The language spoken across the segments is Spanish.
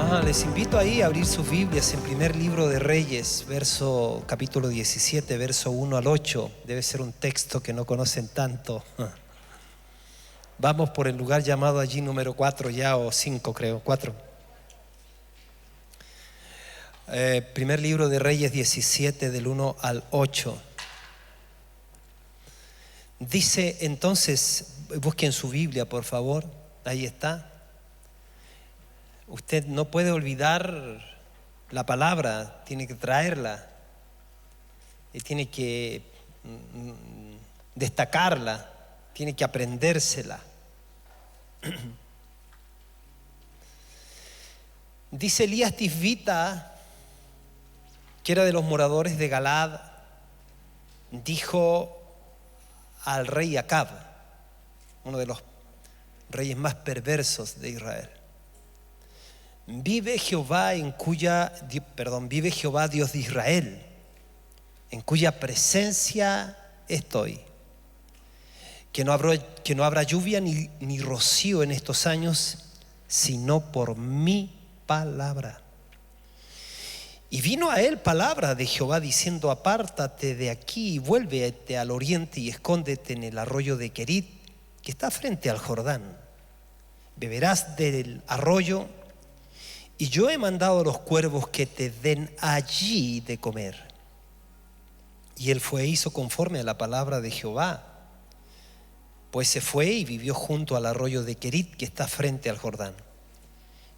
Les invito ahí a abrir sus Biblias en primer libro de Reyes, capítulo 17, verso 1 al 8. Debe ser un texto que no conocen tanto. Vamos por el lugar llamado allí número 4 ya, o 5 creo, 4. Primer libro de Reyes 17, del 1 al 8. Dice entonces, busquen su Biblia por favor, ahí está. Usted no puede olvidar la palabra, tiene que traerla y tiene que destacarla, tiene que aprendérsela. Dice Elías Tisbita, que era de los moradores de Galad, dijo al rey Acab, uno de los reyes más perversos de Israel: vive Jehová Dios de Israel, en cuya presencia estoy, que no habrá lluvia ni rocío en estos años, sino por mi palabra. Y vino a él palabra de Jehová diciendo: apártate de aquí y vuélvete al oriente y escóndete en el arroyo de Querit, que está frente al Jordán. Beberás del arroyo, y yo he mandado a los cuervos que te den allí de comer. Y él fue e hizo conforme a la palabra de Jehová, pues se fue y vivió junto al arroyo de Querit, que está frente al Jordán.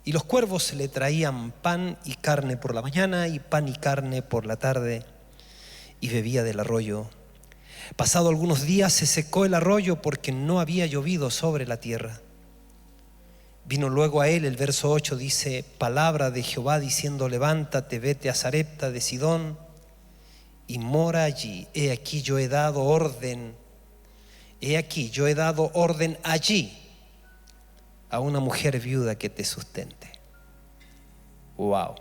Y los cuervos le traían pan y carne por la mañana y pan y carne por la tarde, y bebía del arroyo. Pasado algunos días se secó el arroyo porque no había llovido sobre la tierra. Vino luego a él, el verso 8 dice, palabra de Jehová diciendo: levántate, vete a Sarepta de Sidón y mora allí. He aquí yo he dado orden allí a una mujer viuda que te sustente. Wow.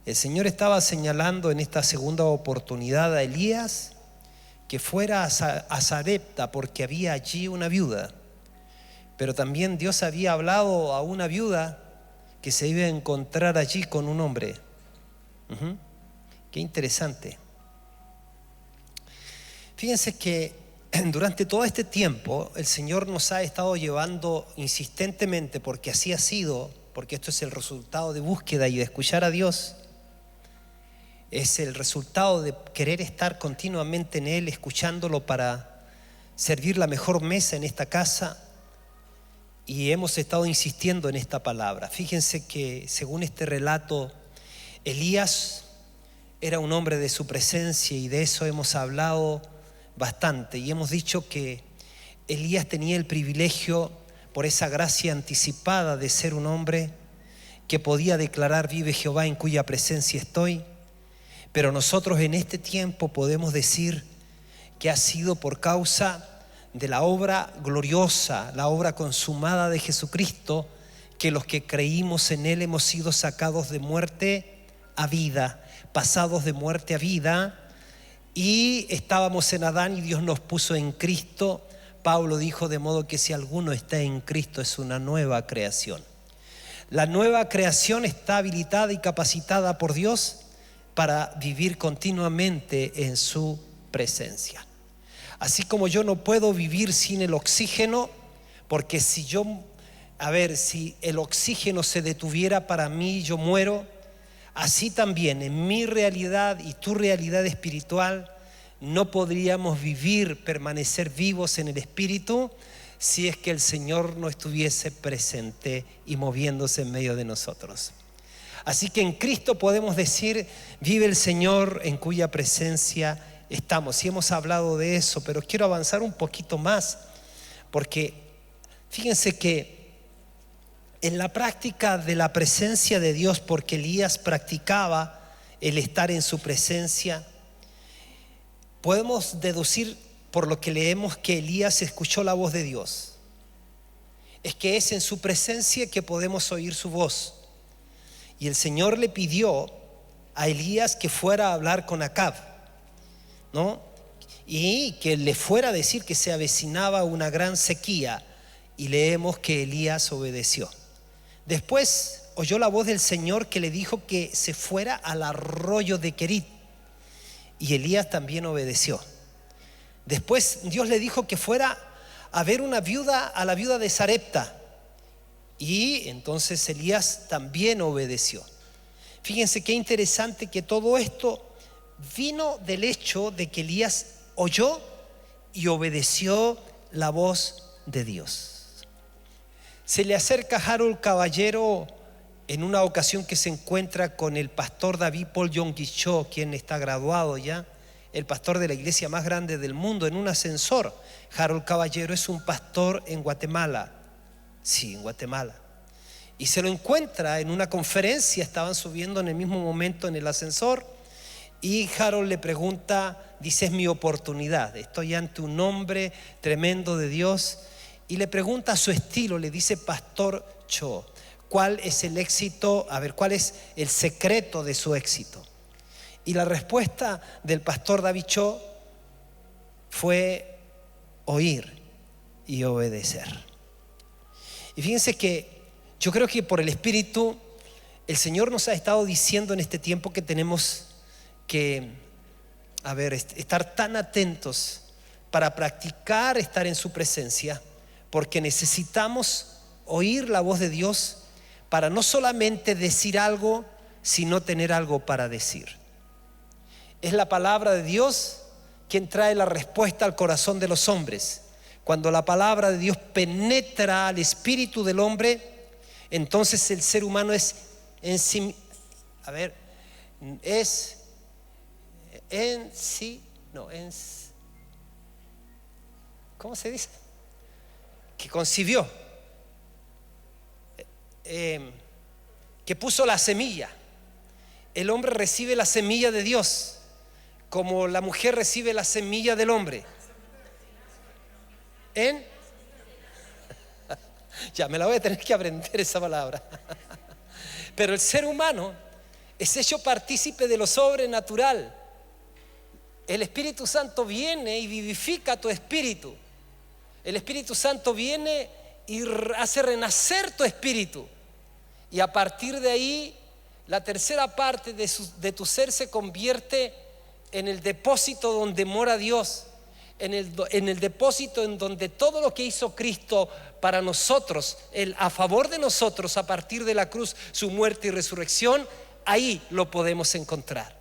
El Señor estaba señalando en esta segunda oportunidad a Elías que fuera a Sarepta porque había allí una viuda. Pero también Dios había hablado a una viuda que se iba a encontrar allí con un hombre. Qué interesante. Fíjense que durante todo este tiempo el Señor nos ha estado llevando insistentemente, porque así ha sido, porque esto es el resultado de búsqueda y de escuchar a Dios. Es el resultado de querer estar continuamente en Él, escuchándolo para servir la mejor mesa en esta casa. Y hemos estado insistiendo en esta palabra. Fíjense que según este relato, Elías era un hombre de su presencia, y de eso hemos hablado bastante. Y hemos dicho que Elías tenía el privilegio, por esa gracia anticipada, de ser un hombre que podía declarar: vive Jehová en cuya presencia estoy. Pero nosotros en este tiempo podemos decir que ha sido por causa de la obra gloriosa, la obra consumada de Jesucristo, que los que creímos en Él hemos sido sacados de muerte a vida, pasados de muerte a vida, y estábamos en Adán y Dios nos puso en Cristo. Pablo dijo: de modo que si alguno está en Cristo es una nueva creación. La nueva creación está habilitada y capacitada por Dios para vivir continuamente en su presencia. Así como yo no puedo vivir sin el oxígeno, porque si el oxígeno se detuviera para mí, yo muero. Así también en mi realidad y tu realidad espiritual no podríamos permanecer vivos en el Espíritu, si es que el Señor no estuviese presente y moviéndose en medio de nosotros. Así que en Cristo podemos decir: vive el Señor en cuya presencia estamos. Y hemos hablado de eso, pero quiero avanzar un poquito más, porque fíjense que en la práctica de la presencia de Dios, porque Elías practicaba el estar en su presencia, podemos deducir por lo que leemos que Elías escuchó la voz de Dios. Es que es en su presencia que podemos oír su voz. Y el Señor le pidió a Elías que fuera a hablar con Acab, ¿no? Y que le fuera a decir que se avecinaba una gran sequía, y leemos que Elías obedeció. Después oyó la voz del Señor que le dijo que se fuera al arroyo de Querit, y Elías también obedeció. Después Dios le dijo que fuera a ver a la viuda de Sarepta, y entonces Elías también obedeció. Fíjense qué interesante que todo esto vino del hecho de que Elías oyó y obedeció la voz de Dios. Se le acerca a Harold Caballero en una ocasión que se encuentra con el pastor David Paul Yonggi Cho, quien está graduado ya, el pastor de la iglesia más grande del mundo, en un ascensor. Harold Caballero es un pastor en Guatemala. Sí, en Guatemala. Y se lo encuentra en una conferencia, estaban subiendo en el mismo momento en el ascensor, y Harold le pregunta, dice: es mi oportunidad, estoy ante un hombre tremendo de Dios, y le pregunta a su estilo, le dice: Pastor Cho, ¿cuál es el éxito? A ver, ¿cuál es el secreto de su éxito? Y la respuesta del pastor David Cho fue oír y obedecer. Y fíjense que yo creo que por el Espíritu el Señor nos ha estado diciendo en este tiempo que tenemos que, estar tan atentos para practicar estar en su presencia, porque necesitamos oír la voz de Dios para no solamente decir algo, sino tener algo para decir. Es la palabra de Dios quien trae la respuesta al corazón de los hombres. Cuando la palabra de Dios penetra al espíritu del hombre, entonces el ser humano ¿cómo se dice? Que concibió, que puso la semilla. El hombre recibe la semilla de Dios, como la mujer recibe la semilla del hombre. Ya me la voy a tener que aprender esa palabra. Pero el ser humano es hecho partícipe de lo sobrenatural. El Espíritu Santo viene y vivifica tu espíritu. El Espíritu Santo viene y hace renacer tu espíritu. Y a partir de ahí, la tercera parte de tu ser se convierte en el depósito donde mora Dios. En el depósito en donde todo lo que hizo Cristo para nosotros, a favor de nosotros a partir de la cruz, su muerte y resurrección, ahí lo podemos encontrar.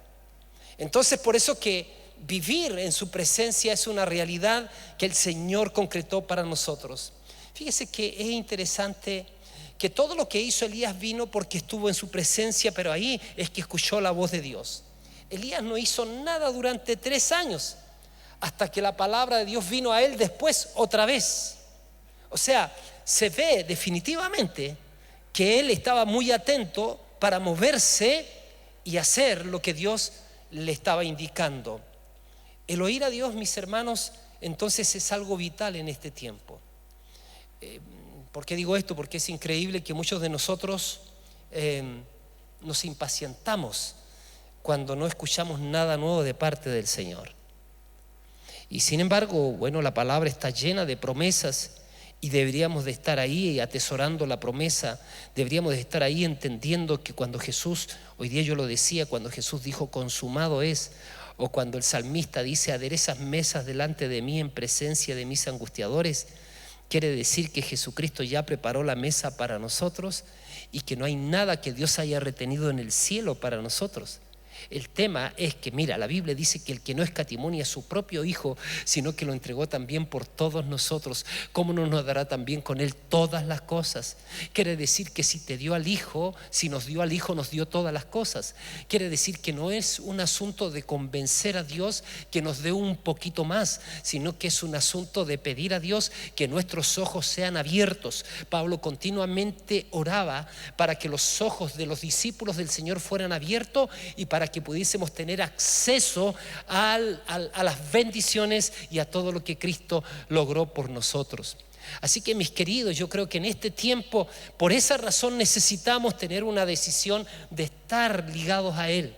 Entonces, por eso que vivir en su presencia es una realidad que el Señor concretó para nosotros. Fíjese que es interesante que todo lo que hizo Elías vino porque estuvo en su presencia, pero ahí es que escuchó la voz de Dios. Elías no hizo nada durante 3 años, hasta que la palabra de Dios vino a él después otra vez. O sea, se ve definitivamente que él estaba muy atento para moverse y hacer lo que Dios le estaba indicando. El oír a Dios, mis hermanos, entonces es algo vital en este tiempo. ¿Por qué digo esto? Porque es increíble que muchos de nosotros nos impacientamos cuando no escuchamos nada nuevo de parte del Señor. Y sin embargo, la palabra está llena de promesas y deberíamos de estar ahí atesorando la promesa. Deberíamos de estar ahí entendiendo que cuando Jesús, hoy día yo lo decía, cuando Jesús dijo consumado es, o cuando el salmista dice aderezas mesas delante de mí en presencia de mis angustiadores, quiere decir que Jesucristo ya preparó la mesa para nosotros y que no hay nada que Dios haya retenido en el cielo para nosotros. El tema es que, mira, la Biblia dice que el que no escatimó ni a su propio Hijo, sino que lo entregó también por todos nosotros, ¿cómo no nos dará también con Él todas las cosas? Quiere decir que si te dio al Hijo, si nos dio al Hijo, nos dio todas las cosas. Quiere decir que no es un asunto de convencer a Dios que nos dé un poquito más, sino que es un asunto de pedir a Dios que nuestros ojos sean abiertos. Pablo continuamente oraba para que los ojos de los discípulos del Señor fueran abiertos y para que pudiésemos tener acceso a las bendiciones y a todo lo que Cristo logró por nosotros. Así que, mis queridos, yo creo que en este tiempo, por esa razón necesitamos tener una decisión de estar ligados a Él.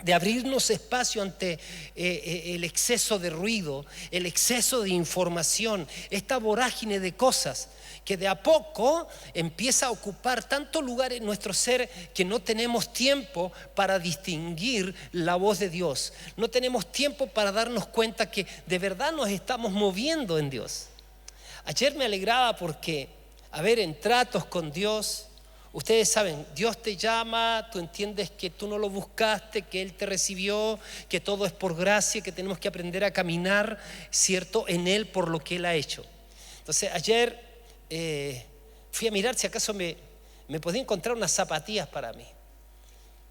de abrirnos espacio ante el exceso de ruido, el exceso de información, esta vorágine de cosas que de a poco empieza a ocupar tanto lugar en nuestro ser que no tenemos tiempo para distinguir la voz de Dios. No tenemos tiempo para darnos cuenta que de verdad nos estamos moviendo en Dios. Ayer me alegraba porque, en tratos con Dios, ustedes saben, Dios te llama, tú entiendes que tú no lo buscaste, que Él te recibió, que todo es por gracia, que tenemos que aprender a caminar, ¿cierto?, en Él por lo que Él ha hecho. Entonces ayer fui a mirar si acaso me podía encontrar unas zapatillas para mí.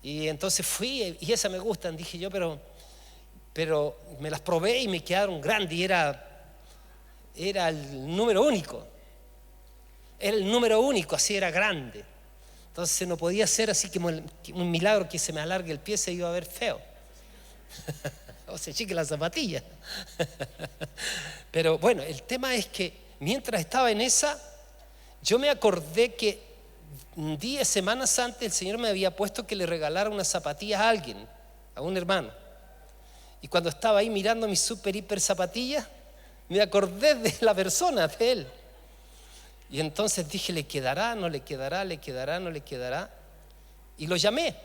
Y entonces fui y esas me gustan, dije yo, pero me las probé y me quedaron grandes y era el número único. Era el número único, así era grande. Entonces no podía ser así como un milagro que se me alargue el pie, se iba a ver feo. O se chique la zapatilla. Pero bueno, el tema es que mientras estaba en esa, yo me acordé que 10 semanas antes el Señor me había puesto que le regalara unas zapatillas a alguien, a un hermano. Y cuando estaba ahí mirando mis super hiper zapatillas, me acordé de la persona, de él. Y entonces dije, ¿le quedará? ¿No le quedará? ¿Le quedará? ¿No le quedará? Y lo llamé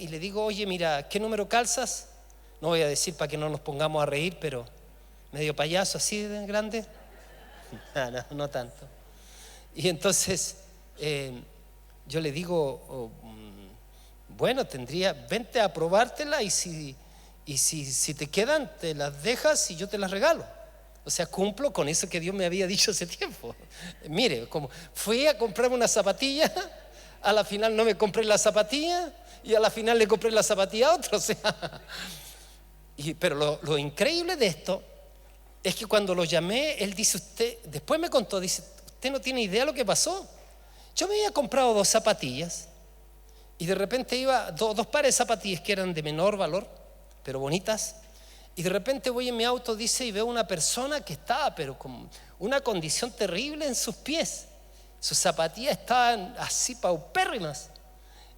y le digo, oye, mira, ¿qué número calzas? No voy a decir para que no nos pongamos a reír, pero medio payaso, así de grande. No tanto. Y entonces yo le digo, bueno, vente a probártela y si te quedan, te las dejas y yo te las regalo. O sea, cumplo con eso que Dios me había dicho hace tiempo. Mire, como fui a comprarme una zapatilla, a la final no me compré la zapatilla y a la final le compré la zapatilla a otro. O sea, pero lo increíble de esto es que cuando lo llamé, él dice, después me contó, dice, usted no tiene idea de lo que pasó. Yo me había comprado 2 zapatillas y de repente iba, dos pares de zapatillas que eran de menor valor, pero bonitas. Y de repente voy en mi auto, dice, y veo una persona que estaba, pero con una condición terrible en sus pies. Sus zapatillas estaban así paupérrimas.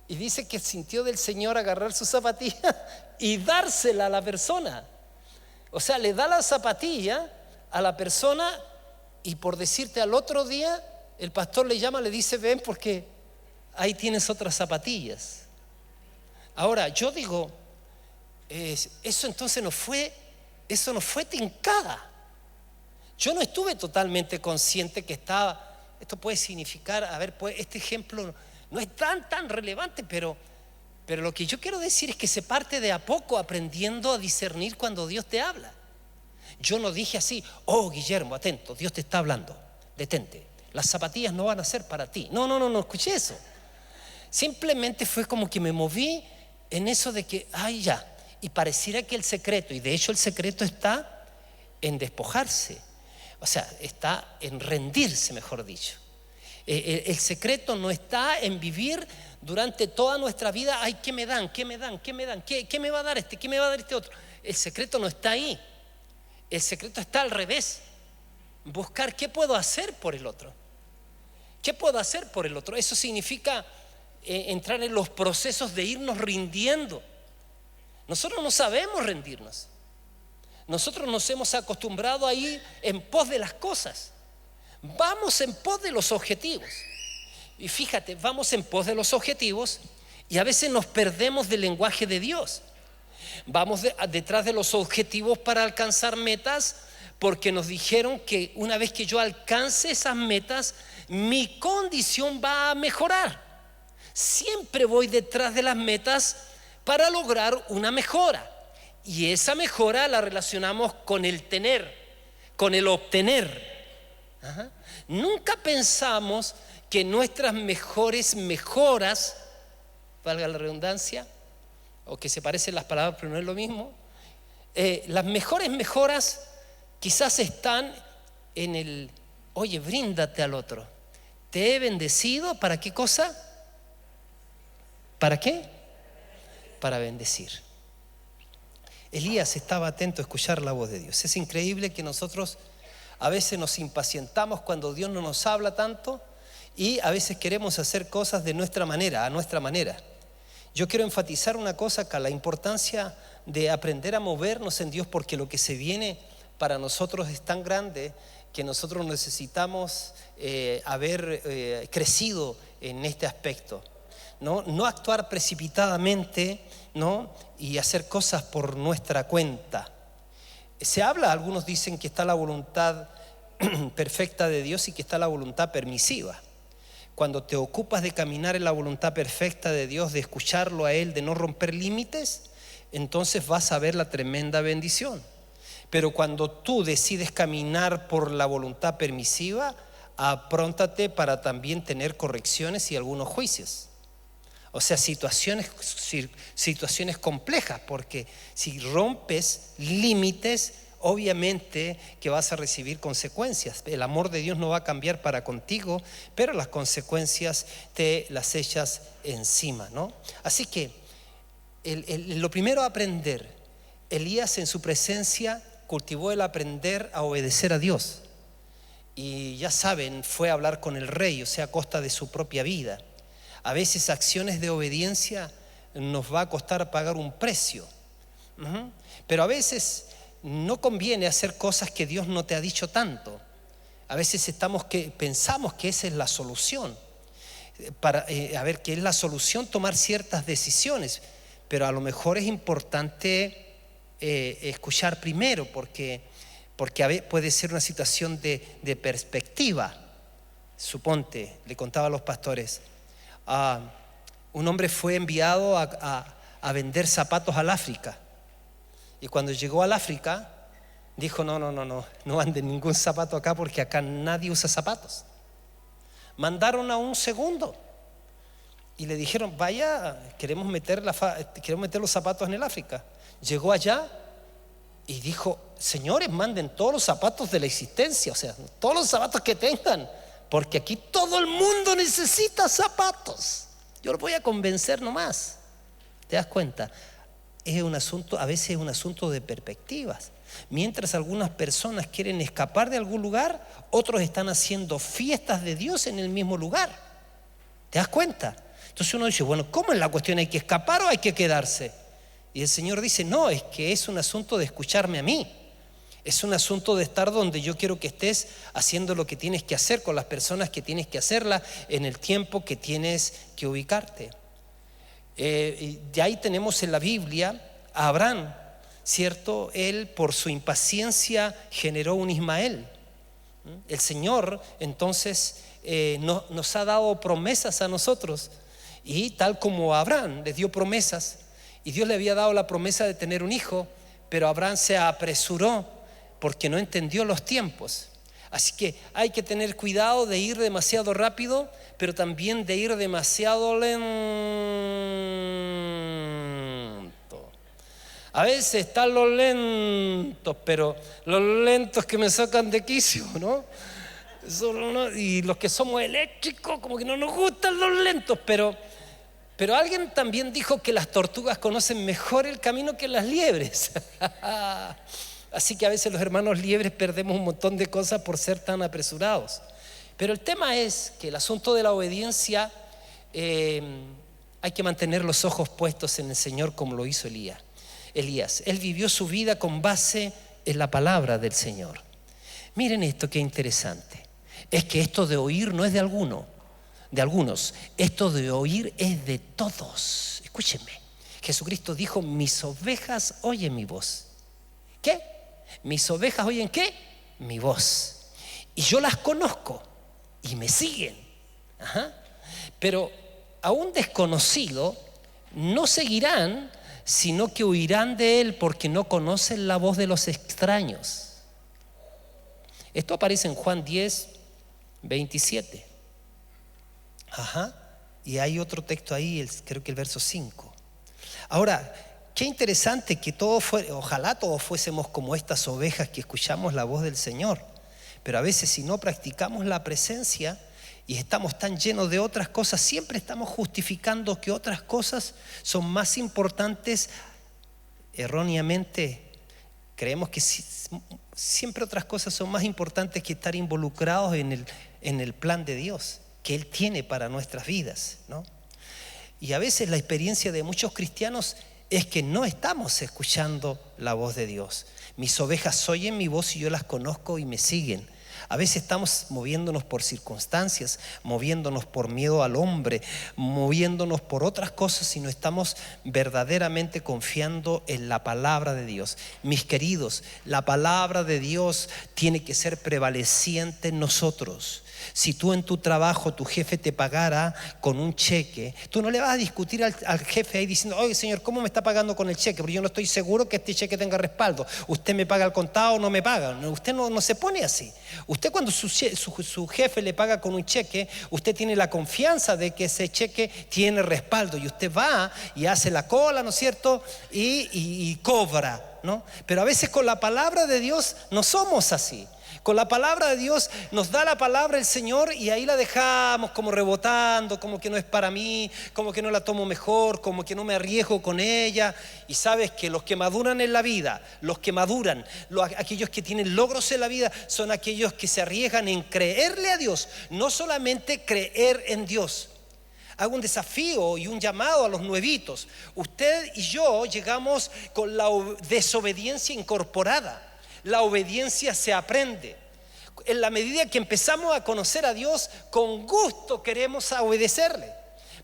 Y dice que sintió del Señor agarrar su zapatilla y dársela a la persona. O sea, le da la zapatilla a la persona y por decirte al otro día, el pastor le llama, le dice, ven porque ahí tienes otras zapatillas. Ahora, yo digo, eso entonces no fue tincada. Yo no estuve totalmente consciente que esto puede significar, este ejemplo no es tan relevante, pero lo que yo quiero decir es que se parte de a poco aprendiendo a discernir cuando Dios te habla. Yo no dije así, oh Guillermo, atento, Dios te está hablando, detente, las zapatillas no van a ser para ti. No escuché eso. Simplemente fue como que me moví en eso de que, ya. Y pareciera que el secreto, y de hecho el secreto está en despojarse, o sea, está en rendirse, mejor dicho. El secreto no está en vivir durante toda nuestra vida, ¿qué me dan? ¿Qué me dan? ¿Qué me dan? ¿Qué me va a dar este? ¿Qué me va a dar este otro? El secreto no está ahí. El secreto está al revés. Buscar qué puedo hacer por el otro. ¿Qué puedo hacer por el otro? Eso significa entrar en los procesos de irnos rindiendo. Nosotros no sabemos rendirnos. Nosotros nos hemos acostumbrado a ir en pos de las cosas. Vamos en pos de los objetivos. Y fíjate, vamos en pos de los objetivos y a veces nos perdemos del lenguaje de Dios. Vamos detrás de los objetivos para alcanzar metas porque nos dijeron que una vez que yo alcance esas metas, mi condición va a mejorar. Siempre voy detrás de las metas para lograr una mejora. Y esa mejora la relacionamos con el tener, con el obtener. Nunca pensamos que nuestras mejores mejoras, valga la redundancia, o que se parecen las palabras pero no es lo mismo, las mejores mejoras quizás están en el, oye, bríndate al otro. Te he bendecido, ¿para qué cosa? ¿Para qué? Para bendecir. Elías estaba atento a escuchar la voz de Dios. Es increíble que nosotros a veces nos impacientamos cuando Dios no nos habla tanto y a veces queremos hacer cosas de nuestra manera, a nuestra manera. Yo quiero enfatizar una cosa acá, la importancia de aprender a movernos en Dios, porque lo que se viene para nosotros es tan grande que nosotros necesitamos haber crecido en este aspecto. No actuar precipitadamente, ¿no? Y hacer cosas por nuestra cuenta. Se habla, algunos dicen que está la voluntad perfecta de Dios y que está la voluntad permisiva. Cuando te ocupas de caminar en la voluntad perfecta de Dios, de escucharlo a Él, de no romper límites, entonces vas a ver la tremenda bendición. Pero cuando tú decides caminar por la voluntad permisiva, apróntate para también tener correcciones y algunos juicios. O sea, situaciones complejas, porque si rompes límites, obviamente que vas a recibir consecuencias. El amor de Dios no va a cambiar para contigo, pero las consecuencias te las echas encima, ¿no? Así que lo primero a aprender, Elías en su presencia cultivó el aprender a obedecer a Dios. Y ya saben, fue a hablar con el rey, o sea, a costa de su propia vida. A veces acciones de obediencia nos va a costar pagar un precio. Pero a veces no conviene hacer cosas que Dios no te ha dicho tanto. A veces pensamos que esa es la solución. Que es la solución tomar ciertas decisiones. Pero a lo mejor es importante escuchar primero, porque a veces puede ser una situación de perspectiva. Suponte, le contaba a los pastores, un hombre fue enviado a vender zapatos al África, y cuando llegó al África dijo: no anden ningún zapato acá, porque acá nadie usa zapatos. Mandaron a un segundo y le dijeron: vaya, queremos meter los zapatos en el África. Llegó allá y dijo: señores, manden todos los zapatos de la existencia, o sea, todos los zapatos que tengan, porque aquí todo el mundo necesita zapatos. Yo los voy a convencer nomás. ¿Te das cuenta? A veces es un asunto de perspectivas. Mientras algunas personas quieren escapar de algún lugar, otros están haciendo fiestas de Dios en el mismo lugar. ¿Te das cuenta? Entonces uno dice: bueno, ¿cómo es la cuestión? ¿Hay que escapar o hay que quedarse? Y el Señor dice: no, es que es un asunto de escucharme a mí. Es un asunto de estar donde yo quiero que estés, haciendo lo que tienes que hacer, con las personas que tienes que hacerla, en el tiempo que tienes que ubicarte. De ahí tenemos en la Biblia a Abraham, ¿cierto? Él, por su impaciencia, generó un Ismael. El Señor entonces nos ha dado promesas a nosotros, y tal como a Abraham les dio promesas, y Dios le había dado la promesa de tener un hijo, pero Abraham se apresuró porque no entendió los tiempos. Así que hay que tener cuidado de ir demasiado rápido, pero también de ir demasiado lento. A veces están los lentos, pero los lentos que me sacan de quicio, ¿no? Y los que somos eléctricos, como que no nos gustan los lentos, pero alguien también dijo que las tortugas conocen mejor el camino que las liebres. Así que a veces los hermanos liebres perdemos un montón de cosas por ser tan apresurados. Pero el tema es que el asunto de la obediencia, hay que mantener los ojos puestos en el Señor, como lo hizo Elías. Él vivió su vida con base en la palabra del Señor. Miren esto, qué interesante. Es que esto de oír no es de algunos. Esto de oír es de todos. Escúchenme. Jesucristo dijo: mis ovejas oyen mi voz. ¿Qué? Mis ovejas oyen ¿qué? Mi voz. Y yo las conozco y me siguen. Pero a un desconocido no seguirán, sino que huirán de él, porque no conocen la voz de los extraños. Esto aparece en Juan 10, 27. Y hay otro texto ahí, creo que el verso 5. Ahora, qué interesante que ojalá todos fuésemos como estas ovejas que escuchamos la voz del Señor. Pero a veces, si no practicamos la presencia y estamos tan llenos de otras cosas, siempre estamos justificando que otras cosas son más importantes. Erróneamente creemos que siempre otras cosas son más importantes que estar involucrados en el plan de Dios que Él tiene para nuestras vidas, ¿no? Y a veces la experiencia de muchos cristianos es que no estamos escuchando la voz de Dios. Mis ovejas oyen mi voz y yo las conozco y me siguen. A veces estamos moviéndonos por circunstancias, moviéndonos por miedo al hombre, moviéndonos por otras cosas y no estamos verdaderamente confiando en la palabra de Dios. Mis queridos, la palabra de Dios tiene que ser prevaleciente en nosotros. Si tú en tu trabajo, tu jefe te pagara con un cheque, tú no le vas a discutir al jefe ahí diciendo: oye, señor, ¿cómo me está pagando con el cheque? Porque yo no estoy seguro que este cheque tenga respaldo. ¿Usted me paga al contado o no me paga? No, usted no se pone así. Usted, cuando su jefe le paga con un cheque, usted tiene la confianza de que ese cheque tiene respaldo, y usted va y hace la cola, ¿no es cierto? Y cobra, ¿no? Pero a veces con la palabra de Dios no somos así. Con la palabra de Dios nos da la palabra el Señor y ahí la dejamos como rebotando, como que no es para mí, como que no la tomo mejor, como que no me arriesgo con ella. Y sabes que los que maduran en la vida, los que maduran, aquellos que tienen logros en la vida, son aquellos que se arriesgan en creerle a Dios, no solamente creer en Dios. Hago un desafío y un llamado a los nuevitos. Usted y yo llegamos con la desobediencia incorporada. La obediencia se aprende. En la medida que empezamos a conocer a Dios, con gusto queremos obedecerle.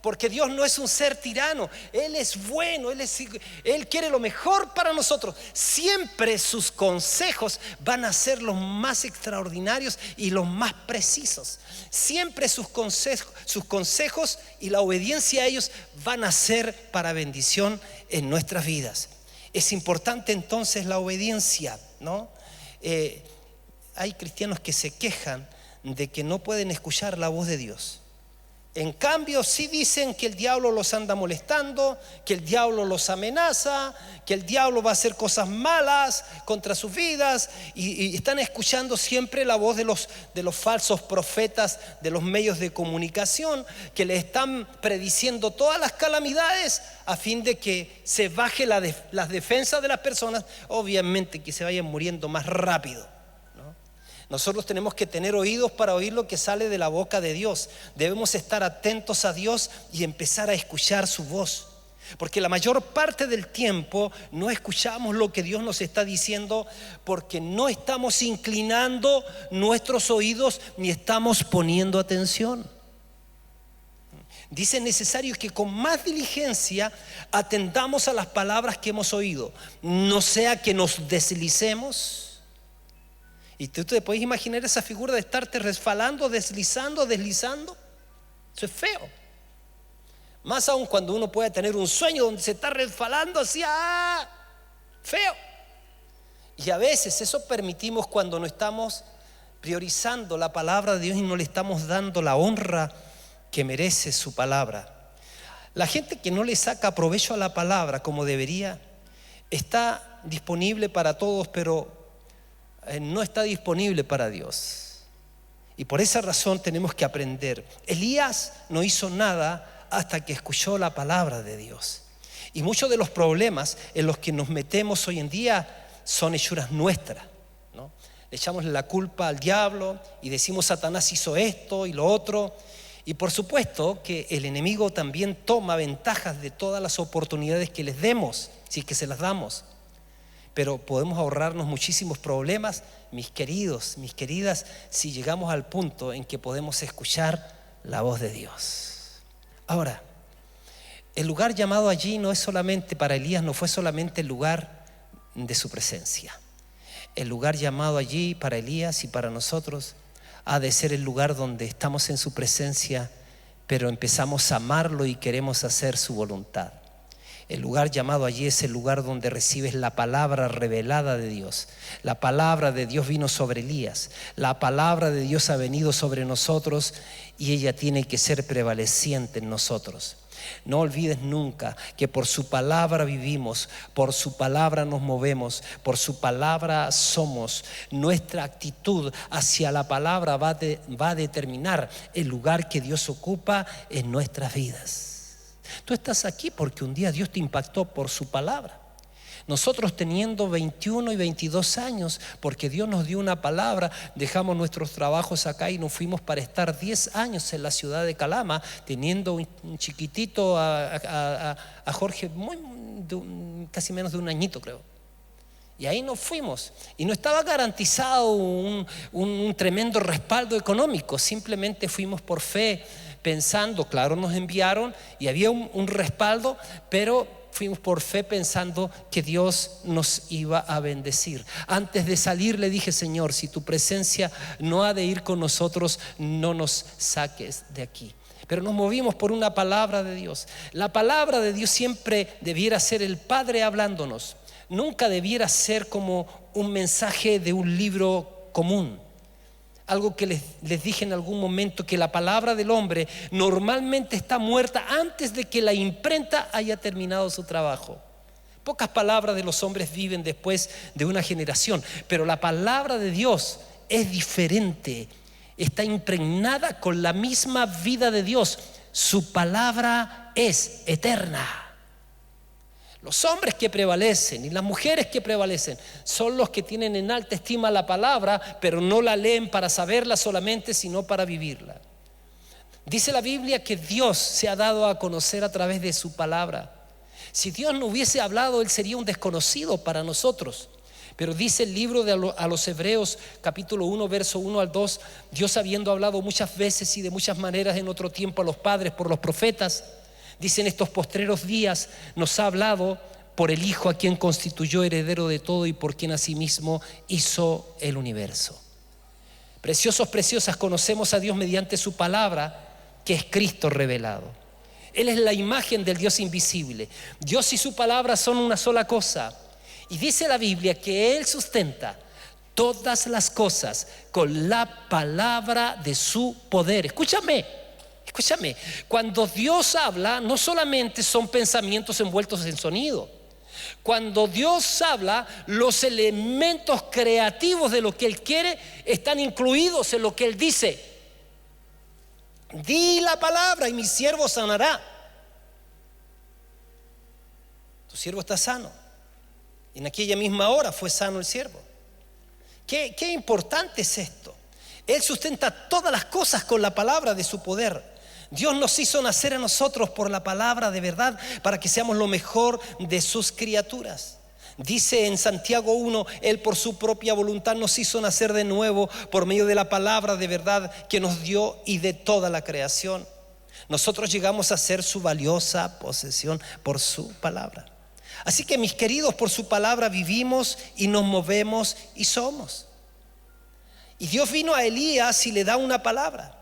Porque Dios no es un ser tirano. Él es bueno, Él quiere lo mejor para nosotros. Siempre sus consejos van a ser los más extraordinarios y los más precisos. Siempre sus consejos y la obediencia a ellos van a ser para bendición en nuestras vidas. Es importante entonces la obediencia, ¿no? Hay cristianos que se quejan de que no pueden escuchar la voz de Dios. En cambio, sí dicen que el diablo los anda molestando, que el diablo los amenaza, que el diablo va a hacer cosas malas contra sus vidas, y están escuchando siempre la voz de los falsos profetas de los medios de comunicación, que les están prediciendo todas las calamidades a fin de que se baje las defensas de las personas, obviamente que se vayan muriendo más rápido. Nosotros tenemos que tener oídos para oír lo que sale de la boca de Dios. Debemos estar atentos a Dios y empezar a escuchar su voz. Porque la mayor parte del tiempo no escuchamos lo que Dios nos está diciendo, porque no estamos inclinando nuestros oídos ni estamos poniendo atención. Dice: necesario que con más diligencia atendamos a las palabras que hemos oído, no sea que nos deslicemos. Y tú te puedes imaginar esa figura de estarte resbalando, deslizando. Eso es feo. Más aún cuando uno puede tener un sueño donde se está resbalando así, feo. Y a veces eso permitimos cuando no estamos priorizando la palabra de Dios y no le estamos dando la honra que merece su palabra. La gente que no le saca provecho a la palabra como debería, está disponible para todos, pero no está disponible para Dios. Y por esa razón tenemos que aprender. Elías no hizo nada hasta que escuchó la palabra de Dios. Y muchos de los problemas en los que nos metemos hoy en día son hechuras nuestras, ¿no? Le echamos la culpa al diablo y decimos: Satanás hizo esto y lo otro. Y por supuesto que el enemigo también toma ventajas de todas las oportunidades que les demos, si es que se las damos. Pero podemos ahorrarnos muchísimos problemas, mis queridos, mis queridas, si llegamos al punto en que podemos escuchar la voz de Dios. Ahora, el lugar llamado allí no es solamente para Elías, no fue solamente el lugar de su presencia. El lugar llamado allí para Elías y para nosotros ha de ser el lugar donde estamos en su presencia, pero empezamos a amarlo y queremos hacer su voluntad. El lugar llamado allí es el lugar donde recibes la palabra revelada de Dios. La palabra de Dios vino sobre Elías. La palabra de Dios ha venido sobre nosotros y ella tiene que ser prevaleciente en nosotros. No olvides nunca que por su palabra vivimos, por su palabra nos movemos, por su palabra somos. Nuestra actitud hacia la palabra va a determinar el lugar que Dios ocupa en nuestras vidas. Tú estás aquí porque un día Dios te impactó por su palabra. Nosotros teniendo 21 y 22 años, porque Dios nos dio una palabra, dejamos nuestros trabajos acá y nos fuimos para estar 10 años en la ciudad de Calama, teniendo un chiquitito a Jorge, casi menos de un añito creo. Y ahí nos fuimos. Y no estaba garantizado un tremendo respaldo económico, simplemente fuimos por fe, pensando, claro, nos enviaron y había un respaldo, pero fuimos por fe pensando que Dios nos iba a bendecir. Antes de salir le dije: Señor, si tu presencia no ha de ir con nosotros, no nos saques de aquí. Pero nos movimos por una palabra de Dios. La palabra de Dios siempre debiera ser el Padre hablándonos. Nunca debiera ser como un mensaje de un libro común. Algo que les dije en algún momento, que la palabra del hombre normalmente está muerta antes de que la imprenta haya terminado su trabajo. Pocas palabras de los hombres viven después de una generación, pero la palabra de Dios es diferente, está impregnada con la misma vida de Dios. Su palabra es eterna. Los hombres que prevalecen y las mujeres que prevalecen son los que tienen en alta estima la palabra, pero no la leen para saberla solamente, sino para vivirla. Dice la Biblia que Dios se ha dado a conocer a través de su palabra. Si Dios no hubiese hablado, Él sería un desconocido para nosotros. Pero dice el libro a los Hebreos, capítulo 1, verso 1 al 2, Dios, habiendo hablado muchas veces y de muchas maneras en otro tiempo a los padres por los profetas, dice: en estos postreros días nos ha hablado por el Hijo, a quien constituyó heredero de todo y por quien asimismo hizo el universo. Preciosos, preciosas, conocemos a Dios mediante su palabra, que es Cristo revelado. Él es la imagen del Dios invisible. Dios y su palabra son una sola cosa. Y dice la Biblia que Él sustenta todas las cosas con la palabra de su poder. Escúchame, cuando Dios habla, no solamente son pensamientos envueltos en sonido. Cuando Dios habla, los elementos creativos de lo que Él quiere están incluidos en lo que Él dice. Di la palabra y mi siervo sanará. Tu siervo está sano. Y en aquella misma hora fue sano el siervo. Qué importante es esto. Él sustenta todas las cosas con la palabra de su poder. Dios nos hizo nacer a nosotros por la palabra de verdad, para que seamos lo mejor de sus criaturas. Dice en Santiago 1: Él por su propia voluntad nos hizo nacer de nuevo por medio de la palabra de verdad que nos dio, y de toda la creación. Nosotros llegamos a ser su valiosa posesión por su palabra. Así que, mis queridos, por su palabra vivimos y nos movemos y somos. Y Dios vino a Elías y le da una palabra.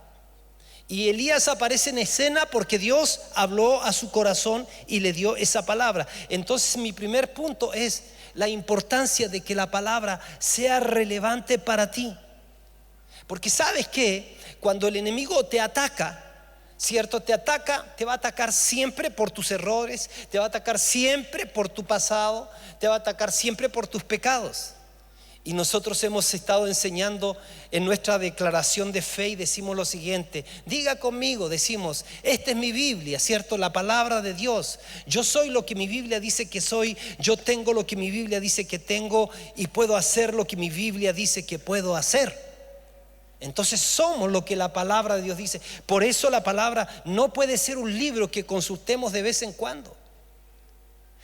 Y Elías aparece en escena porque Dios habló a su corazón y le dio esa palabra. Entonces, mi primer punto es la importancia de que la palabra sea relevante para ti. Porque ¿sabes qué? Cuando el enemigo te ataca, ¿cierto? Te va a atacar siempre por tus errores, te va a atacar siempre por tu pasado, te va a atacar siempre por tus pecados. Y nosotros hemos estado enseñando en nuestra declaración de fe y decimos lo siguiente: diga conmigo, decimos: esta es mi Biblia, ¿cierto? La palabra de Dios. Yo soy lo que mi Biblia dice que soy, yo tengo lo que mi Biblia dice que tengo, y puedo hacer lo que mi Biblia dice que puedo hacer. Entonces somos lo que la palabra de Dios dice. Por eso la palabra no puede ser un libro que consultemos de vez en cuando.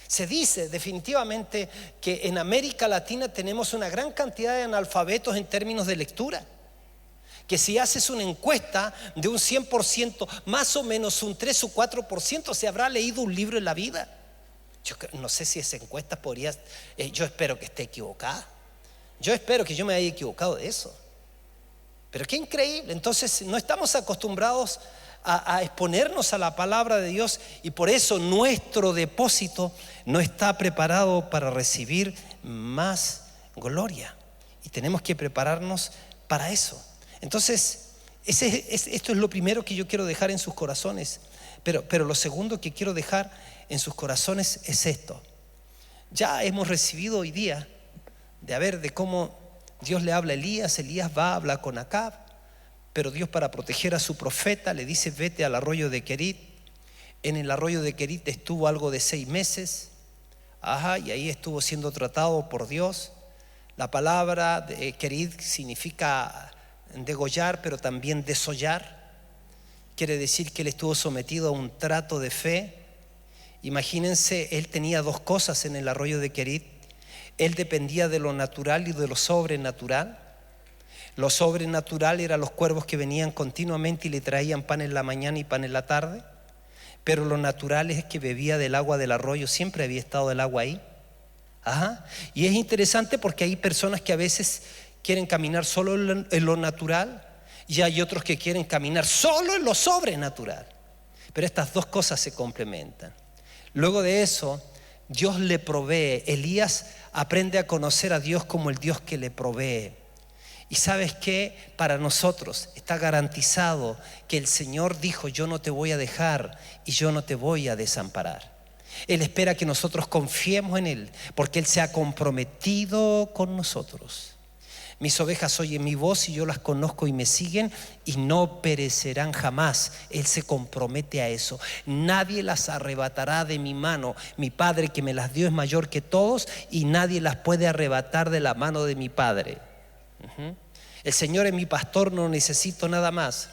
Se dice definitivamente que en América Latina tenemos una gran cantidad de analfabetos en términos de lectura. Que si haces una encuesta de un 100%, más o menos un 3 o 4% se habrá leído un libro en la vida. Yo no sé si esa encuesta podría, yo espero que esté equivocada. Yo espero que yo me haya equivocado de eso. Pero qué increíble. Entonces no estamos acostumbrados a exponernos a la palabra de Dios, y por eso nuestro depósito no está preparado para recibir más gloria, y tenemos que prepararnos para eso. Entonces esto es lo primero que yo quiero dejar en sus corazones, pero lo segundo que quiero dejar en sus corazones es esto. Ya hemos recibido hoy día de cómo Dios le habla a Elías. Elías va a hablar con Acab, pero Dios, para proteger a su profeta, le dice: vete al arroyo de Querit. En el arroyo de Querit estuvo algo de 6 meses. Ajá, y ahí estuvo siendo tratado por Dios. La palabra de kerid significa degollar, pero también desollar. Quiere decir que él estuvo sometido a un trato de fe. Imagínense, él tenía dos cosas en el arroyo de Kerit. Él dependía de lo natural y de lo sobrenatural. Lo sobrenatural eran los cuervos que venían continuamente y le traían pan en la mañana y pan en la tarde. Pero lo natural es que bebía del agua del arroyo, siempre había estado el agua ahí. Ajá. Y es interesante porque hay personas que a veces quieren caminar solo en lo natural y hay otros que quieren caminar solo en lo sobrenatural. Pero estas dos cosas se complementan. Luego de eso, Dios le provee. Elías aprende a conocer a Dios como el Dios que le provee. Y ¿sabes qué? Para nosotros está garantizado que el Señor dijo: yo no te voy a dejar y yo no te voy a desamparar. Él espera que nosotros confiemos en Él, porque Él se ha comprometido con nosotros. Mis ovejas oyen mi voz y yo las conozco y me siguen y no perecerán jamás. Él se compromete a eso. Nadie las arrebatará de mi mano. Mi Padre que me las dio es mayor que todos y nadie las puede arrebatar de la mano de mi Padre. El Señor es mi pastor, no necesito nada más.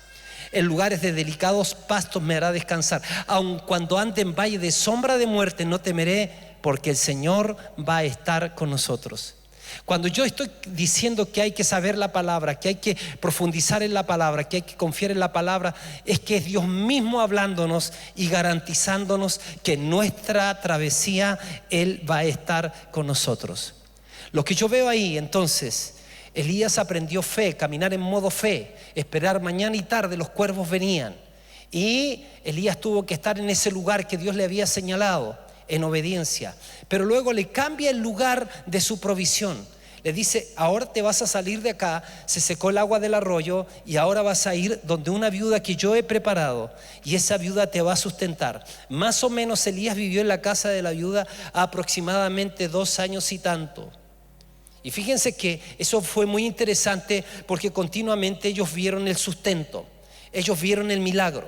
En lugares de delicados pastos me hará descansar. Aun cuando ande en valle de sombra de muerte no temeré, porque el Señor va a estar con nosotros. Cuando yo estoy diciendo que hay que saber la palabra, que hay que profundizar en la palabra, que hay que confiar en la palabra, es que es Dios mismo hablándonos y garantizándonos que en nuestra travesía Él va a estar con nosotros. Lo que yo veo ahí, entonces, Elías aprendió fe, caminar en modo fe, esperar mañana y tarde, los cuervos venían. Y Elías tuvo que estar en ese lugar que Dios le había señalado, en obediencia. Pero luego le cambia el lugar de su provisión. Le dice: ahora te vas a salir de acá, se secó el agua del arroyo y ahora vas a ir donde una viuda que yo he preparado y esa viuda te va a sustentar. Más o menos Elías vivió en la casa de la viuda aproximadamente 2 años y tanto. Y fíjense que eso fue muy interesante porque continuamente ellos vieron el sustento, ellos vieron el milagro.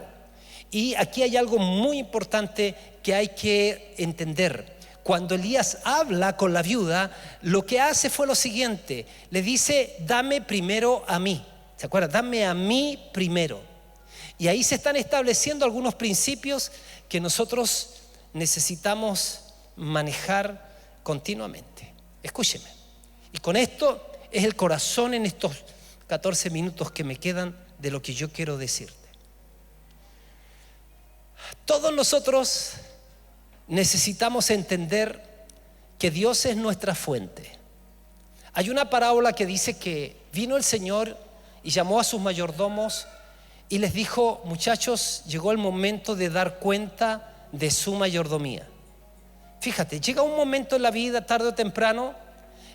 Y aquí hay algo muy importante que hay que entender. Cuando Elías habla con la viuda, lo que hace fue lo siguiente: le dice: dame primero a mí. ¿Se acuerdan? Dame a mí primero. Y ahí se están estableciendo algunos principios que nosotros necesitamos manejar continuamente. Escúcheme. Y con esto es el corazón en estos 14 minutos que me quedan de lo que yo quiero decirte. Todos nosotros necesitamos entender que Dios es nuestra fuente. Hay una parábola que dice que vino el Señor y llamó a sus mayordomos y les dijo: muchachos, llegó el momento de dar cuenta de su mayordomía. Fíjate, llega un momento en la vida, tarde o temprano,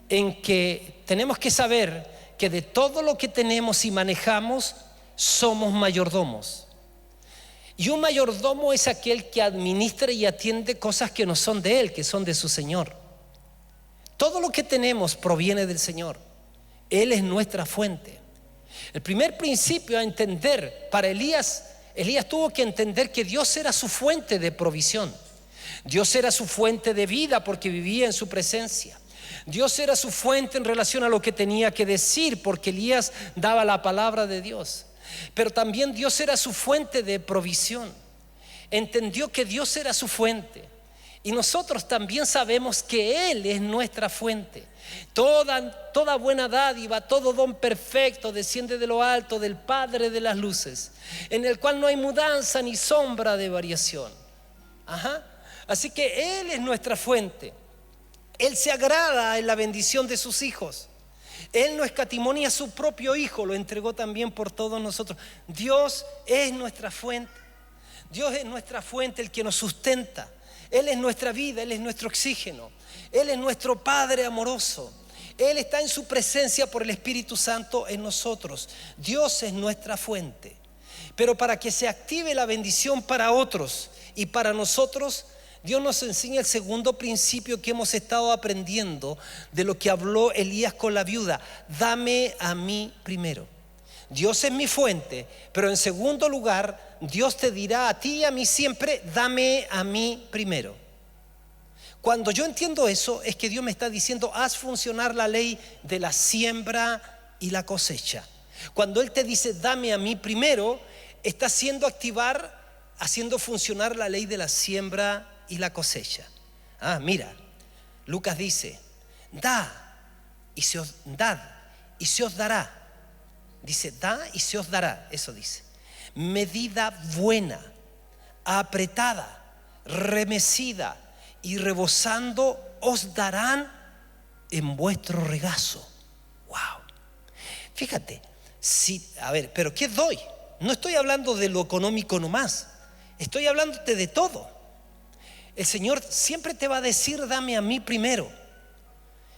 en que tenemos que saber que de todo lo que tenemos y manejamos somos mayordomos. Y un mayordomo es aquel que administra y atiende cosas que no son de él, que son de su Señor. Todo lo que tenemos proviene del Señor. Él es nuestra fuente. El primer principio a entender para Elías tuvo que entender que Dios era su fuente de provisión. Dios era su fuente de vida porque vivía en su presencia. Dios era su fuente en relación a lo que tenía que decir, porque Elías daba la palabra de Dios. Pero también Dios era su fuente de provisión. Entendió que Dios era su fuente. Y nosotros también sabemos que Él es nuestra fuente. Toda buena dádiva, todo don perfecto desciende de lo alto, del Padre de las luces, en el cual no hay mudanza ni sombra de variación. Así que Él es nuestra fuente. Él se agrada en la bendición de sus hijos. Él no escatimó ni a su propio hijo, lo entregó también por todos nosotros. Dios es nuestra fuente. Dios es nuestra fuente, el que nos sustenta. Él es nuestra vida, Él es nuestro oxígeno. Él es nuestro Padre amoroso. Él está en su presencia por el Espíritu Santo en nosotros. Dios es nuestra fuente. Pero para que se active la bendición para otros y para nosotros, Dios nos enseña el segundo principio que hemos estado aprendiendo de lo que habló Elías con la viuda: dame a mí primero. Dios es mi fuente, pero en segundo lugar, Dios te dirá a ti y a mí siempre: dame a mí primero. Cuando yo entiendo eso, es que Dios me está diciendo: haz funcionar la ley de la siembra y la cosecha. Cuando Él te dice dame a mí primero, está haciendo funcionar la ley de la siembra y la cosecha. Mira, Lucas dice: dad y se os dará. Dice: da y se os dará. Eso dice: medida buena, apretada, remecida y rebosando os darán en vuestro regazo. Wow. Fíjate, pero ¿qué doy? No estoy hablando de lo económico nomás, estoy hablándote de todo. El Señor siempre te va a decir: dame a mí primero.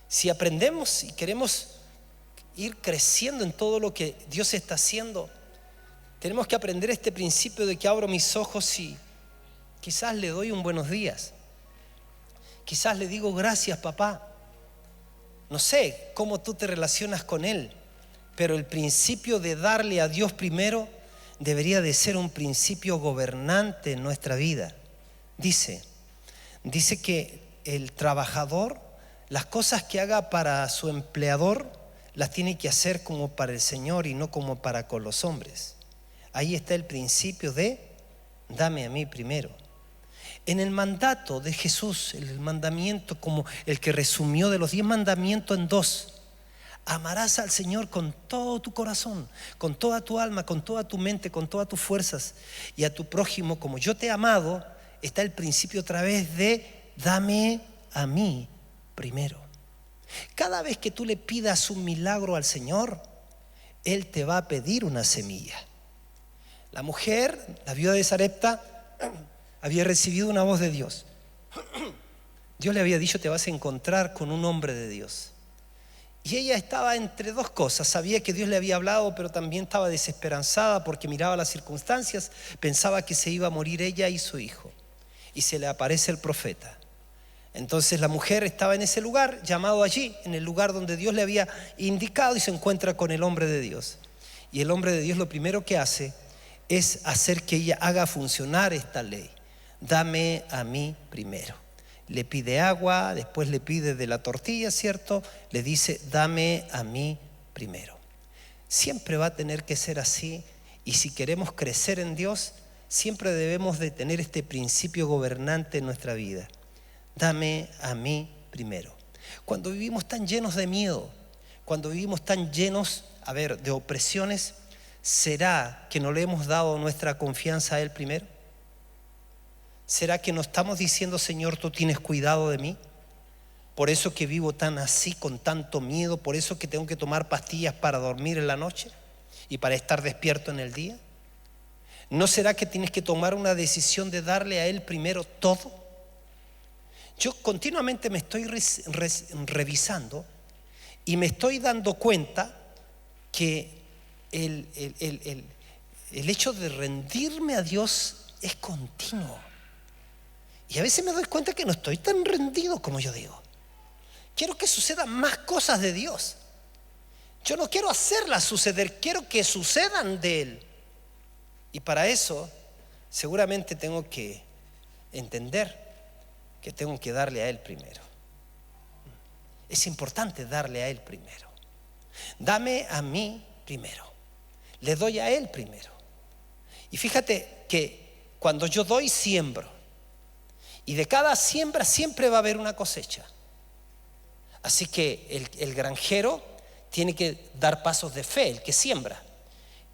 Si aprendemos y queremos ir creciendo en todo lo que Dios está haciendo, tenemos que aprender este principio de que abro mis ojos y quizás le doy un buenos días, quizás le digo: gracias, papá. No sé cómo tú te relacionas con Él, pero el principio de darle a Dios primero debería de ser un principio gobernante en nuestra vida. Dice que el trabajador, las cosas que haga para su empleador, las tiene que hacer como para el Señor y no como para con los hombres. Ahí está el principio de dame a mí primero. En el mandato de Jesús, el mandamiento como el que resumió de los 10 mandamientos en 2: amarás al Señor con todo tu corazón, con toda tu alma, con toda tu mente, con todas tus fuerzas, y a tu prójimo como yo te he amado. Está el principio otra vez de dame a mí primero. Cada vez que tú le pidas un milagro al Señor, Él te va a pedir una semilla. La mujer, la viuda de Sarepta, había recibido una voz de Dios. Dios le había dicho: te vas a encontrar con un hombre de Dios. Y ella estaba entre dos cosas: sabía que Dios le había hablado, pero también estaba desesperanzada porque miraba las circunstancias, pensaba que se iba a morir ella y su hijo. Y se le aparece el profeta. Entonces la mujer estaba en ese lugar, llamado allí, en el lugar donde Dios le había indicado, y se encuentra con el hombre de Dios. Y el hombre de Dios lo primero que hace es hacer que ella haga funcionar esta ley: dame a mí primero. Le pide agua, después le pide de la tortilla, ¿cierto? Le dice: dame a mí primero. Siempre va a tener que ser así, y si queremos crecer en Dios, siempre debemos de tener este principio gobernante en nuestra vida: dame a mí primero. Cuando vivimos tan llenos de miedo, cuando vivimos tan llenos, de opresiones, ¿será que no le hemos dado nuestra confianza a Él primero? ¿Será que no estamos diciendo: Señor, tú tienes cuidado de mí? Por eso que vivo tan así, con tanto miedo, por eso que tengo que tomar pastillas para dormir en la noche y para estar despierto en el día. ¿No será que tienes que tomar una decisión de darle a Él primero todo? Yo continuamente me estoy revisando y me estoy dando cuenta que el hecho de rendirme a Dios es continuo. Y a veces me doy cuenta que no estoy tan rendido como yo digo. Quiero que sucedan más cosas de Dios. Yo no quiero hacerlas suceder, quiero que sucedan de Él. Y para eso seguramente tengo que entender que tengo que darle a Él primero. Es importante darle a Él primero. Dame a mí primero. Le doy a Él primero. Y fíjate que cuando yo doy, siembro. Y de cada siembra siempre va a haber una cosecha. Así que el granjero tiene que dar pasos de fe, el que siembra.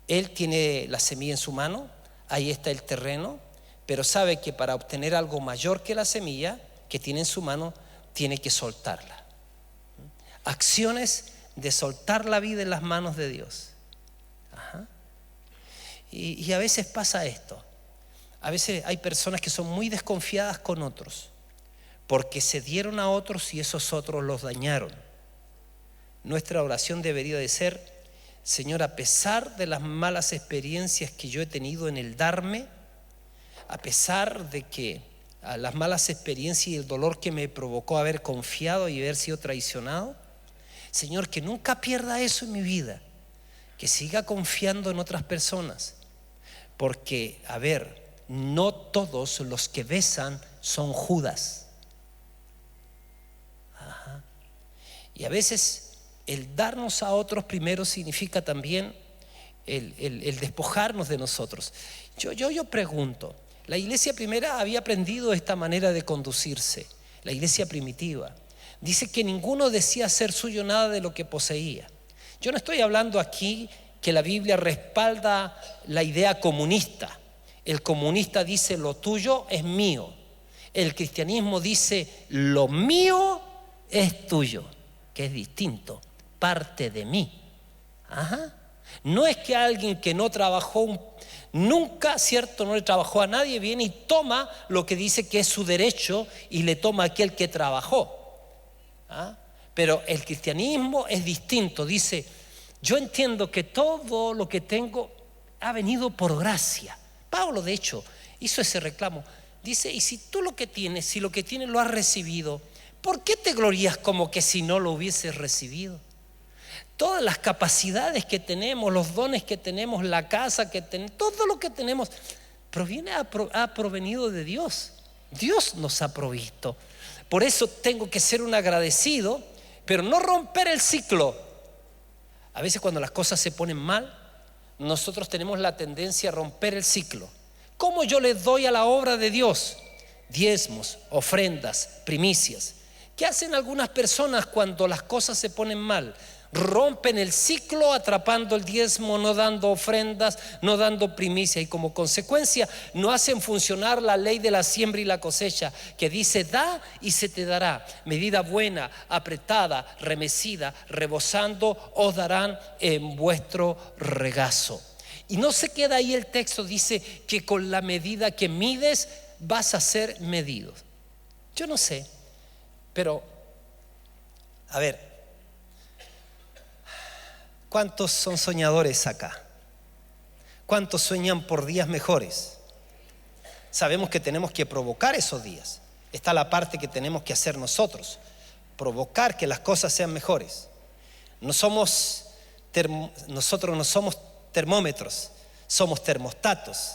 Él tiene la semilla en su mano, ahí está el terreno, pero sabe que para obtener algo mayor que la semilla que tiene en su mano, tiene que soltarla. Acciones de soltar la vida en las manos de Dios. Y a veces pasa esto. A veces hay personas que son muy desconfiadas con otros, porque se dieron a otros y esos otros los dañaron. Nuestra oración debería de ser: Señor, a pesar de las malas experiencias que yo he tenido en el darme, a pesar de que las malas experiencias y el dolor que me provocó haber confiado y haber sido traicionado, Señor, que nunca pierda eso en mi vida, que siga confiando en otras personas, porque, no todos los que besan son Judas. Y a veces el darnos a otros primero significa también el despojarnos de nosotros. Yo pregunto, la iglesia primera había aprendido esta manera de conducirse, la iglesia primitiva. Dice que ninguno decía hacer suyo nada de lo que poseía. Yo no estoy hablando aquí que la Biblia respalda la idea comunista. El comunista dice lo tuyo es mío. El cristianismo dice lo mío es tuyo, que es distinto, parte de mí. Ajá. No es que alguien que no trabajó nunca, ¿cierto? No le trabajó a nadie, viene y toma lo que dice que es su derecho y le toma a aquel que trabajó. ¿Ah? Pero el cristianismo es distinto, dice, yo entiendo que todo lo que tengo ha venido por gracia. Pablo, de hecho, hizo ese reclamo. Dice, y si tú lo que tienes, si lo que tienes lo has recibido, ¿por qué te glorías como que si no lo hubieses recibido? Todas las capacidades que tenemos, los dones que tenemos, la casa que tenemos, todo lo que tenemos, ha provenido de Dios. Dios nos ha provisto. Por eso tengo que ser un agradecido, pero no romper el ciclo. A veces cuando las cosas se ponen mal, nosotros tenemos la tendencia a romper el ciclo. ¿Cómo yo les doy a la obra de Dios? Diezmos, ofrendas, primicias. ¿Qué hacen algunas personas cuando las cosas se ponen mal? Rompen el ciclo atrapando el diezmo, no dando ofrendas, no dando primicia, y como consecuencia no hacen funcionar la ley de la siembra y la cosecha, que dice da y se te dará, medida buena, apretada, remecida, rebosando os darán en vuestro regazo. Y no se queda ahí el texto, dice que con la medida que mides vas a ser medido. Yo no sé, pero a ver, ¿cuántos son soñadores acá? ¿Cuántos sueñan por días mejores? Sabemos que tenemos que provocar esos días. Está la parte que tenemos que hacer nosotros, provocar que las cosas sean mejores. Nosotros no somos termómetros, somos termostatos.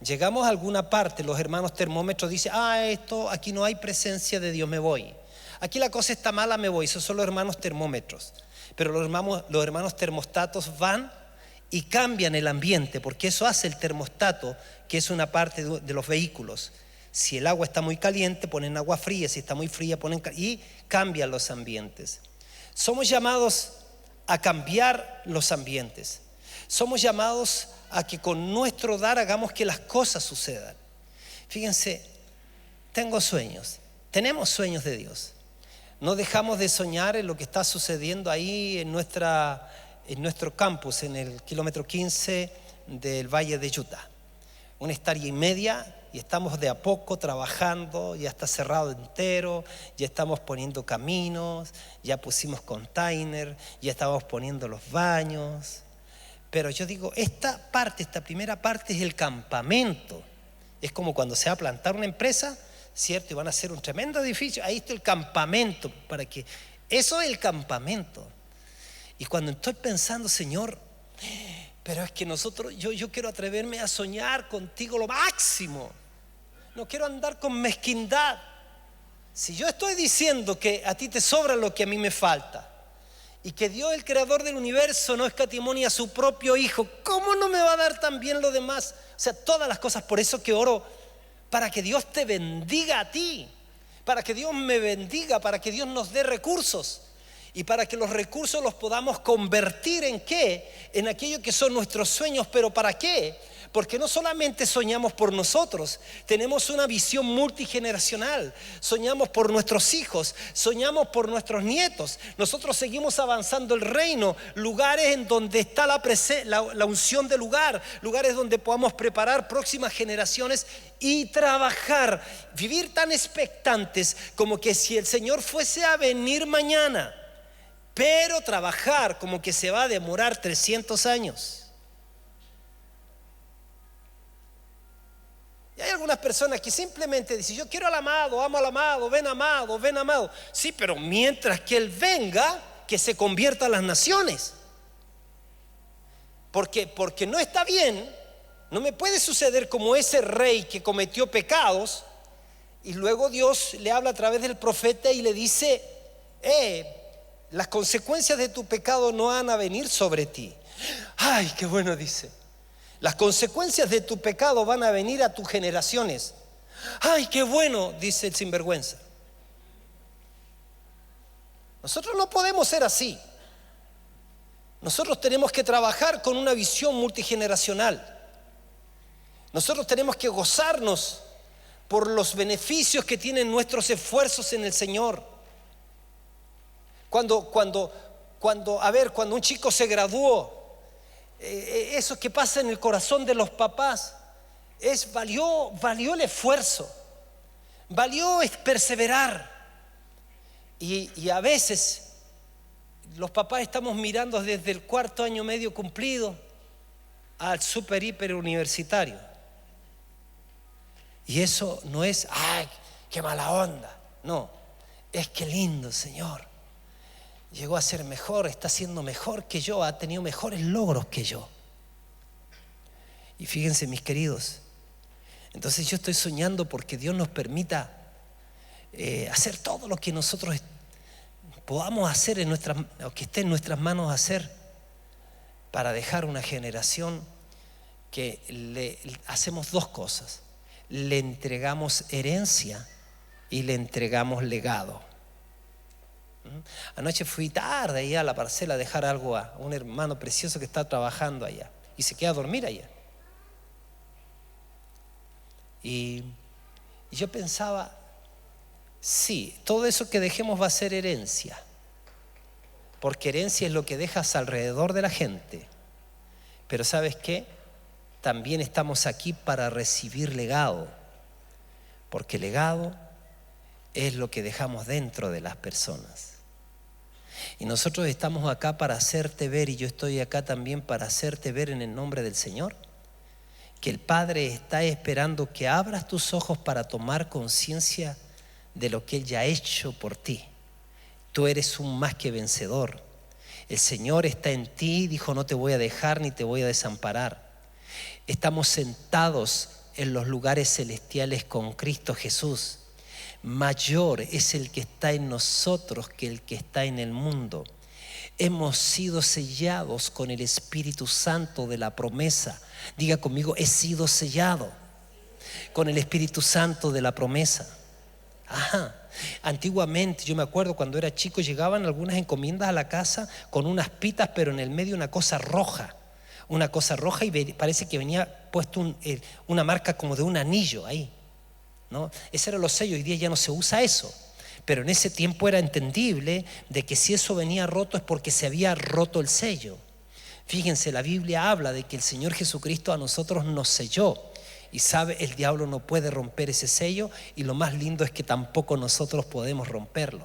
Llegamos a alguna parte, los hermanos termómetros dicen, esto, aquí no hay presencia de Dios, me voy. Aquí la cosa está mala, me voy. Esos son los hermanos termómetros. Pero los hermanos termostatos van y cambian el ambiente, porque eso hace el termostato, que es una parte de los vehículos. Si el agua está muy caliente, ponen agua fría, si está muy fría, y cambian los ambientes. Somos llamados a cambiar los ambientes. Somos llamados a que con nuestro dar hagamos que las cosas sucedan. Fíjense, tengo sueños, tenemos sueños de Dios. No dejamos de soñar en lo que está sucediendo ahí en nuestro campus, en el kilómetro 15 del Valle de Utah. 1,5 hectáreas y estamos de a poco trabajando, ya está cerrado entero, ya estamos poniendo caminos, ya pusimos container, ya estamos poniendo los baños. Pero yo digo, esta primera parte es el campamento. Es como cuando se va a plantar una empresa, ¿cierto? Y van a hacer un tremendo edificio. Ahí está el campamento, eso es el campamento. Y cuando estoy pensando, Señor, pero es que yo quiero atreverme a soñar contigo lo máximo. No quiero andar con mezquindad. Si yo estoy diciendo que a ti te sobra lo que a mí me falta, y que Dios, el creador del universo, no escatimó ni a su propio Hijo, ¿cómo no me va a dar también lo demás? O sea, todas las cosas. Por eso que oro para que Dios te bendiga a ti, para que Dios me bendiga, para que Dios nos dé recursos y para que los recursos los podamos convertir ¿en qué? En aquello que son nuestros sueños. ¿Pero para qué? Porque no solamente soñamos por nosotros, tenemos una visión multigeneracional. Soñamos por nuestros hijos, soñamos por nuestros nietos. Nosotros seguimos avanzando el reino, lugares en donde está la unción del lugar, lugares donde podamos preparar próximas generaciones y trabajar, vivir tan expectantes como que si el Señor fuese a venir mañana, pero trabajar como que se va a demorar 300 años. Y hay algunas personas que simplemente dicen, yo quiero al amado, amo al amado, ven amado, ven amado. Sí, pero mientras que Él venga, que se conviertan las naciones. Porque no está bien, no me puede suceder como ese rey que cometió pecados y luego Dios le habla a través del profeta y le dice, las consecuencias de tu pecado no van a venir sobre ti. Ay, qué bueno, dice. Las consecuencias de tu pecado van a venir a tus generaciones. Ay, qué bueno, dice el sinvergüenza. Nosotros no podemos ser así. Nosotros tenemos que trabajar con una visión multigeneracional. Nosotros tenemos que gozarnos por los beneficios que tienen nuestros esfuerzos en el Señor. Cuando un chico se graduó, eso que pasa en el corazón de los papás valió el esfuerzo, valió perseverar. Y a veces los papás estamos mirando desde el 4º año medio cumplido al super hiper universitario. Y eso no es, ay, qué mala onda. No, es que lindo, Señor. Llegó a ser mejor, está siendo mejor que yo, ha tenido mejores logros que yo. Y fíjense, mis queridos, entonces yo estoy soñando porque Dios nos permita hacer todo lo que nosotros podamos hacer o que esté en nuestras manos hacer, para dejar una generación que le hacemos dos cosas: le entregamos herencia y le entregamos legado. Anoche fui tarde allá a la parcela a dejar algo a un hermano precioso que está trabajando allá y se queda a dormir allá. Y yo pensaba, sí, todo eso que dejemos va a ser herencia, porque herencia es lo que dejas alrededor de la gente. Pero ¿sabes qué? También estamos aquí para recibir legado, porque legado es lo que dejamos dentro de las personas. Y nosotros estamos acá para hacerte ver, y yo estoy acá también para hacerte ver en el nombre del Señor, que el Padre está esperando que abras tus ojos para tomar conciencia de lo que Él ya ha hecho por ti. Tú eres un más que vencedor. El Señor está en ti, dijo: no te voy a dejar ni te voy a desamparar. Estamos sentados en los lugares celestiales con Cristo Jesús. Mayor es el que está en nosotros que el que está en el mundo. Hemos sido sellados con el Espíritu Santo de la promesa. Diga conmigo: he sido sellado con el Espíritu Santo de la promesa. Ajá. Antiguamente, yo me acuerdo cuando era chico, llegaban algunas encomiendas a la casa con unas pitas, pero en el medio una cosa roja, y parece que venía puesto una marca como de un anillo ahí, ¿no? Ese era los sellos. Hoy día ya no se usa eso, pero en ese tiempo era entendible de que si eso venía roto es porque se había roto el sello. Fíjense, la Biblia habla de que el Señor Jesucristo a nosotros nos selló. Y sabe, el diablo no puede romper ese sello, y lo más lindo es que tampoco nosotros podemos romperlo.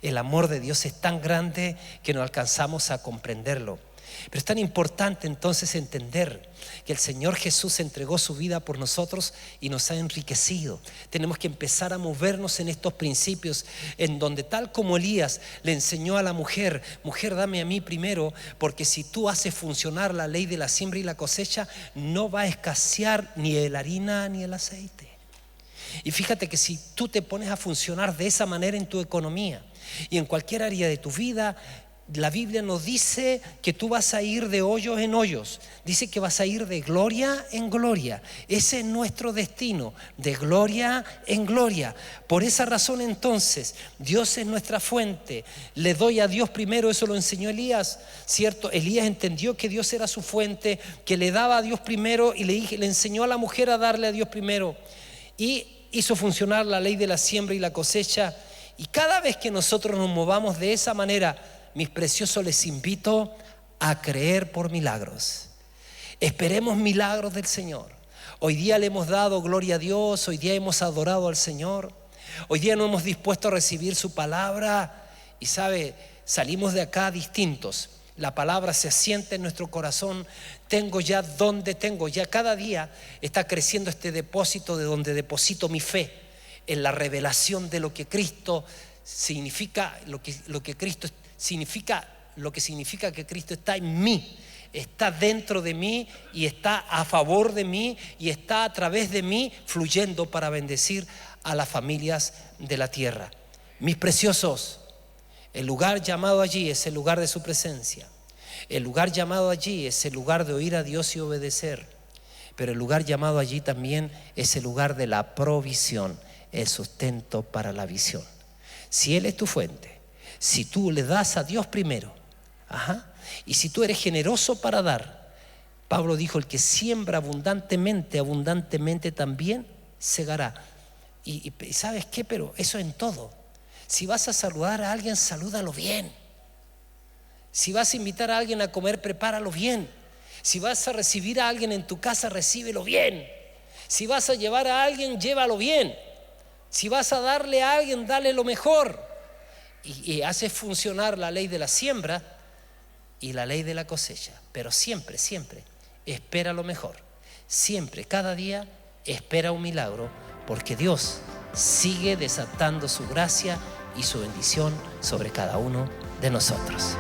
El amor de Dios es tan grande que no alcanzamos a comprenderlo. Pero es tan importante entonces entender que el Señor Jesús entregó su vida por nosotros y nos ha enriquecido. Tenemos que empezar a movernos en estos principios, en donde, tal como Elías le enseñó a la mujer: mujer, dame a mí primero, porque si tú haces funcionar la ley de la siembra y la cosecha, no va a escasear ni la harina ni el aceite. Y fíjate que si tú te pones a funcionar de esa manera en tu economía y en cualquier área de tu vida, la Biblia nos dice que tú vas a ir de hoyos en hoyos. Dice que vas a ir de gloria en gloria. Ese es nuestro destino, de gloria en gloria. Por esa razón entonces, Dios es nuestra fuente. Le doy a Dios primero, eso lo enseñó Elías, ¿cierto? Elías entendió que Dios era su fuente, que le daba a Dios primero, y le enseñó a la mujer a darle a Dios primero. Y hizo funcionar la ley de la siembra y la cosecha. Y cada vez que nosotros nos movamos de esa manera, mis preciosos, les invito a creer por milagros. Esperemos milagros del Señor. Hoy día le hemos dado gloria a Dios, hoy día hemos adorado al Señor, hoy día nos hemos dispuesto a recibir su palabra, y sabe, salimos de acá distintos. La palabra se asienta en nuestro corazón. Ya cada día está creciendo este depósito, de donde deposito mi fe en la revelación de lo que Cristo significa, lo que Cristo significa, lo que significa que Cristo está en mí, está dentro de mí, y está a favor de mí, y está a través de mí fluyendo para bendecir a las familias de la tierra. Mis preciosos, El lugar llamado allí es el lugar de su presencia. El lugar llamado allí es el lugar de oír a Dios y obedecer. Pero el lugar llamado allí también es el lugar de la provisión, el sustento para la visión. Si Él es tu fuente, si tú le das a Dios primero, y si tú eres generoso para dar, Pablo dijo: el que siembra abundantemente, abundantemente también segará. Y ¿sabes qué? Pero eso en todo. Si vas a saludar a alguien, salúdalo bien. Si vas a invitar a alguien a comer, prepáralo bien. Si vas a recibir a alguien en tu casa, recíbelo bien. Si vas a llevar a alguien, llévalo bien. Si vas a darle a alguien, dale lo mejor. Y haces funcionar la ley de la siembra y la ley de la cosecha. Pero siempre, siempre espera lo mejor. Siempre, cada día, espera un milagro, porque Dios sigue desatando su gracia y su bendición sobre cada uno de nosotros.